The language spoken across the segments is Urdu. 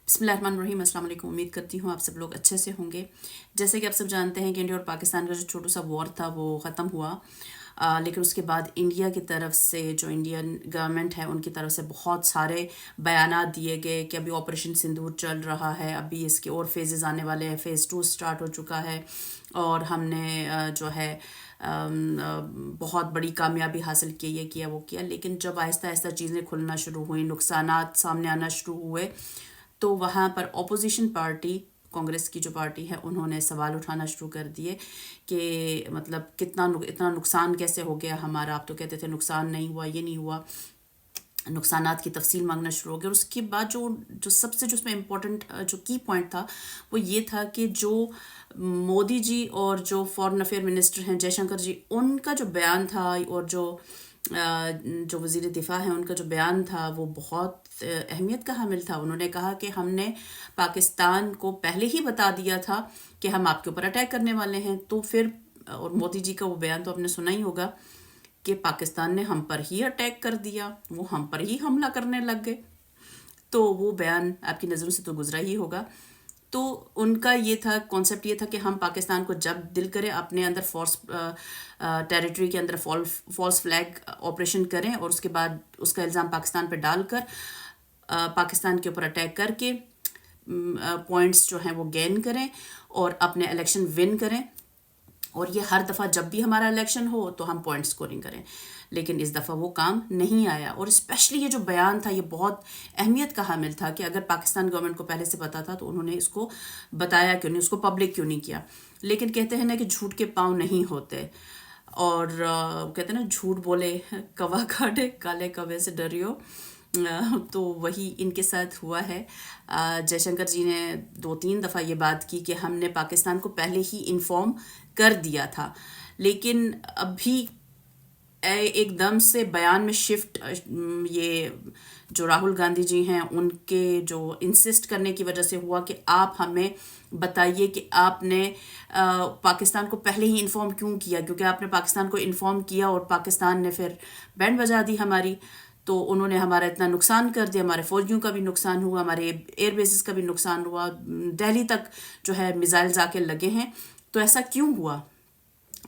بسم اللہ الرحمن الرحیم. السلام علیکم. امید کرتی ہوں آپ سب لوگ اچھے سے ہوں گے. جیسے کہ آپ سب جانتے ہیں کہ انڈیا اور پاکستان کا جو چھوٹا سا وار تھا وہ ختم ہوا، لیکن اس کے بعد انڈیا کی طرف سے جو انڈین گورنمنٹ ہے ان کی طرف سے بہت سارے بیانات دیے گئے کہ ابھی آپریشن سندور چل رہا ہے، ابھی اس کے اور فیزز آنے والے ہیں، فیز 2 اسٹارٹ ہو چکا ہے اور ہم نے جو ہے بہت بڑی کامیابی حاصل کی، یہ کیا وہ کیا. لیکن جب آہستہ آہستہ چیزیں کھلنا شروع ہوئیں، نقصانات سامنے آنا شروع ہوئے، تو وہاں پر اپوزیشن پارٹی کانگریس کی جو پارٹی ہے انہوں نے سوال اٹھانا شروع کر دیے کہ مطلب اتنا نقصان کیسے ہو گیا ہمارا. آپ تو کہتے تھے نقصان نہیں ہوا، یہ نہیں ہوا، نقصانات کی تفصیل مانگنا شروع ہو گیا. اور اس کے بعد جو سب سے جو اس میں امپورٹنٹ جو کی پوائنٹ تھا وہ یہ تھا کہ جو مودی جی اور جو فارن افیئر منسٹر ہیں جے شنکر جی، ان کا جو بیان تھا اور جو وزیر دفاع ہیں ان کا جو بیان تھا وہ بہت اہمیت کا حامل تھا. انہوں نے کہا کہ ہم نے پاکستان کو پہلے ہی بتا دیا تھا کہ ہم آپ کے اوپر اٹیک کرنے والے ہیں. تو پھر اور مودی جی کا وہ بیان تو آپ نے سنا ہی ہوگا کہ پاکستان نے ہم پر ہی اٹیک کر دیا، وہ ہم پر ہی حملہ کرنے لگ گئے. تو وہ بیان آپ کی نظروں سے تو گزرا ہی ہوگا. تو ان کا یہ تھا، کانسیپٹ یہ تھا کہ ہم پاکستان کو جب دل کرے اپنے اندر فورس ٹیریٹری کے اندر فالس فلیگ آپریشن کریں اور اس کے بعد اس کا الزام پاکستان پہ ڈال کر پاکستان کے اوپر اٹیک کر کے پوائنٹس جو ہیں وہ گین کریں اور اپنے الیکشن ون کریں. اور یہ ہر دفعہ جب بھی ہمارا الیکشن ہو تو ہم پوائنٹ سکورنگ کریں. لیکن اس دفعہ وہ کام نہیں آیا. اور اسپیشلی یہ جو بیان تھا یہ بہت اہمیت کا حامل تھا کہ اگر پاکستان گورنمنٹ کو پہلے سے پتا تھا تو انہوں نے اس کو بتایا کیوں نہیں، اس کو پبلک کیوں نہیں کیا. لیکن کہتے ہیں نا کہ جھوٹ کے پاؤں نہیں ہوتے، اور کہتے ہیں نا جھوٹ بولے کوا کاٹے کالے کوے سے ڈریو. تو وہی ان کے ساتھ ہوا ہے. جے شنکر جی نے 2-3 دفعہ یہ بات کی کہ ہم نے پاکستان کو پہلے ہی انفارم کر دیا تھا. لیکن ابھی ایک دم سے بیان میں شفٹ یہ جو راہل گاندھی جی ہیں ان کے جو انسسٹ کرنے کی وجہ سے ہوا کہ آپ ہمیں بتائیے کہ آپ نے پاکستان کو پہلے ہی انفارم کیوں کیا. کیونکہ آپ نے پاکستان کو انفارم کیا اور پاکستان نے پھر بینڈ بجا دی ہماری، تو انہوں نے ہمارا اتنا نقصان کر دیا، ہمارے فوجیوں کا بھی نقصان ہوا، ہمارے ایئر بیسز کا بھی نقصان ہوا، دہلی تک جو ہے میزائلز آ کے لگے ہیں. تو ایسا کیوں ہوا؟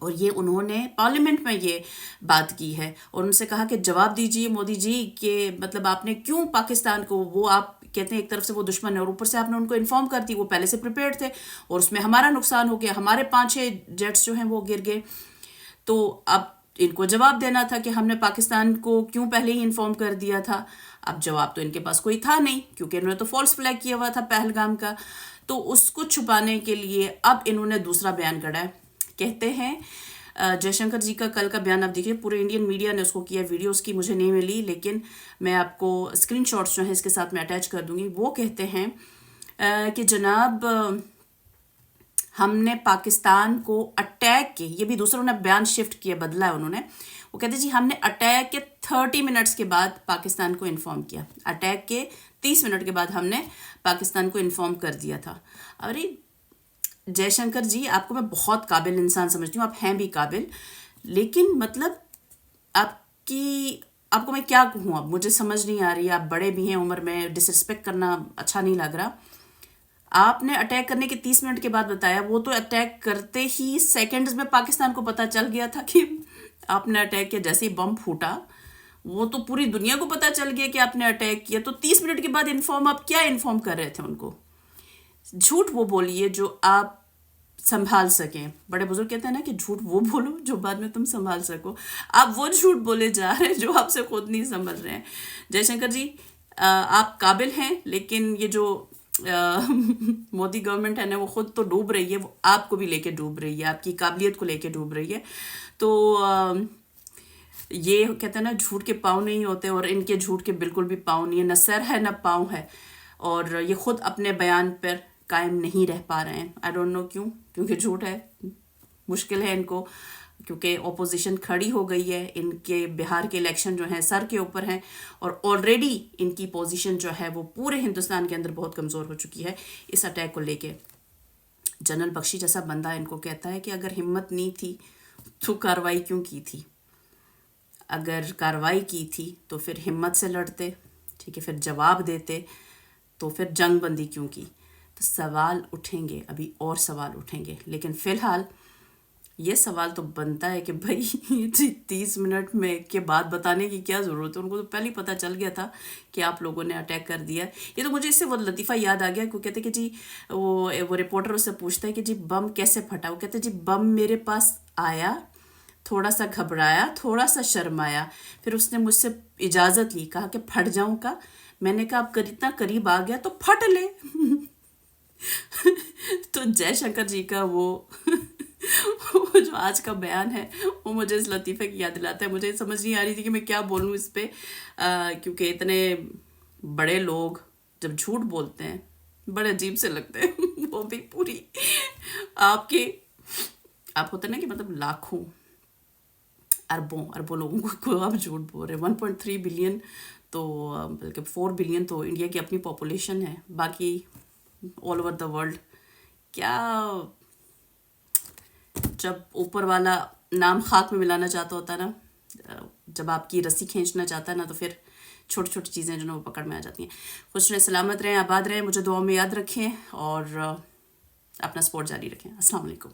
اور یہ انہوں نے پارلیمنٹ میں یہ بات کی ہے اور ان سے کہا کہ جواب دیجیے مودی جی کہ مطلب آپ نے کیوں پاکستان کو، وہ آپ کہتے ہیں ایک طرف سے وہ دشمن ہے اور اوپر سے آپ نے ان کو انفارم کر دی، وہ پہلے سے پریپیئرڈ تھے اور اس میں ہمارا نقصان ہو گیا، ہمارے 5-6 جیٹس جو ہیں وہ گر گئے. تو اب ان کو جواب دینا تھا کہ ہم نے پاکستان کو کیوں پہلے ہی انفارم کر دیا تھا. اب جواب تو ان کے پاس کوئی تھا نہیں کیونکہ انہوں نے تو فالس فلیگ کیا ہوا تھا پہلگام کا. تو اس کو چھپانے کے لیے اب انہوں نے دوسرا بیان کڑا ہے. کہتے ہیں جے شنکر جی کا کل کا بیان آپ دیکھیے، پورے انڈین میڈیا نے اس کو کیا، ویڈیوز کی مجھے نہیں ملی لیکن میں آپ کو اسکرین شاٹس جو ہیں اس کے ساتھ میں اٹیچ کر دوں گی. وہ کہتے ہیں کہ جناب ہم نے پاکستان کو اٹیک کے، یہ بھی دوسروں نے بیان شفٹ کیا، بدلا ہے انہوں نے. وہ کہتے ہیں جی ہم نے اٹیک کے 30 منٹس کے بعد پاکستان کو انفارم کیا، اٹیک کے 30 منٹ کے بعد ہم نے پاکستان کو انفارم کر دیا تھا. ارے جے شنکر جی، آپ کو میں بہت قابل انسان سمجھتی ہوں، آپ ہیں بھی قابل، لیکن مطلب آپ کو میں کیا کہوں، اب مجھے سمجھ نہیں آ رہی. آپ بڑے بھی ہیں عمر میں، ڈس رسپیکٹ کرنا اچھا نہیں لگ رہا. آپ نے اٹیک کرنے کے 30 منٹ کے بعد بتایا، وہ تو اٹیک کرتے ہی سیکنڈز میں پاکستان کو پتہ چل گیا تھا کہ آپ نے اٹیک کیا. جیسے ہی بم پھوٹا وہ تو پوری دنیا کو پتہ چل گیا کہ آپ نے اٹیک کیا. تو 30 منٹ کے بعد انفارم، آپ کیا انفارم کر رہے تھے ان کو؟ جھوٹ وہ بولیے جو آپ سنبھال سکیں. بڑے بزرگ کہتے ہیں نا کہ جھوٹ وہ بولو جو بعد میں تم سنبھال سکو. آپ وہ جھوٹ بولے جا رہے ہیں جو آپ سے خود نہیں سنبھل رہے ہیں. جے شنکر جی آپ قابل ہیں، لیکن یہ جو مودی گورنمنٹ ہے نا وہ خود تو ڈوب رہی ہے، وہ آپ کو بھی لے کے ڈوب رہی ہے، آپ کی قابلیت کو لے کے ڈوب رہی ہے. تو یہ کہتے ہیں نا جھوٹ کے پاؤں نہیں ہوتے، اور ان کے جھوٹ کے بالکل بھی پاؤں نہیں ہے، نہ سر ہے نہ پاؤں ہے. اور یہ خود اپنے بیان پر قائم نہیں رہ پا رہے ہیں. آئی ڈونٹ نو کیوں، کیونکہ جھوٹ ہے، مشکل ہے ان کو، کیونکہ اپوزیشن کھڑی ہو گئی ہے. ان کے بہار کے الیکشن جو ہیں سر کے اوپر ہیں، اور آلریڈی ان کی پوزیشن جو ہے وہ پورے ہندوستان کے اندر بہت کمزور ہو چکی ہے اس اٹیک کو لے کے. جنرل بخشی جیسا بندہ ان کو کہتا ہے کہ اگر ہمت نہیں تھی تو کارروائی کیوں کی تھی؟ اگر کارروائی کی تھی تو پھر ہمت سے لڑتے، ٹھیک ہے، پھر جواب دیتے. تو پھر جنگ بندی کیوں کی؟ تو سوال اٹھیں گے، ابھی اور سوال اٹھیں گے، لیکن فی الحال یہ سوال تو بنتا ہے کہ بھائی 30 منٹ میں کے بعد بتانے کی کیا ضرورت ہے؟ ان کو تو پہلے ہی پتہ چل گیا تھا کہ آپ لوگوں نے اٹیک کر دیا ہے۔ یہ تو مجھے اس سے وہ لطیفہ یاد آ گیا کہ وہ کہتے کہ جی وہ رپورٹر اس سے پوچھتا ہے کہ جی بم کیسے پھٹا؟ وہ کہتے جی بم میرے پاس آیا، تھوڑا سا گھبرایا، تھوڑا سا شرمایا، پھر اس نے مجھ سے اجازت لی، کہا کہ پھٹ جاؤں کا؟ میں نے کہا اب اتنا قریب آ گیا تو پھٹ لے۔ تو جے شنکر جی کا وہ جو آج کا بیان ہے وہ مجھے اس لطیفے کی یاد دلاتا ہے۔ مجھے سمجھ نہیں آ رہی تھی کہ میں کیا بولوں اس پہ، کیونکہ اتنے بڑے لوگ جب جھوٹ بولتے ہیں بڑے عجیب سے لگتے ہیں، وہ بھی پوری آپ ہوتے نا کہ مطلب لاکھوں اربوں لوگوں کو آپ جھوٹ بول رہے ہیں۔ 1.3 بلین تو بلکہ 4 بلین تو انڈیا کی اپنی پاپولیشن ہے، باقی آل اوور دا ورلڈ کیا، جب اوپر والا نام خاک میں ملانا چاہتا ہوتا ہے نا، جب آپ کی رسی کھینچنا چاہتا ہے نا، تو پھر چھوٹی چھوٹی چیزیں جو وہ پکڑ میں آ جاتی ہیں۔ خوش رہیں، سلامت رہیں، آباد رہیں، مجھے دعاؤں میں یاد رکھیں اور اپنا سپورٹ جاری رکھیں۔ السلام علیکم۔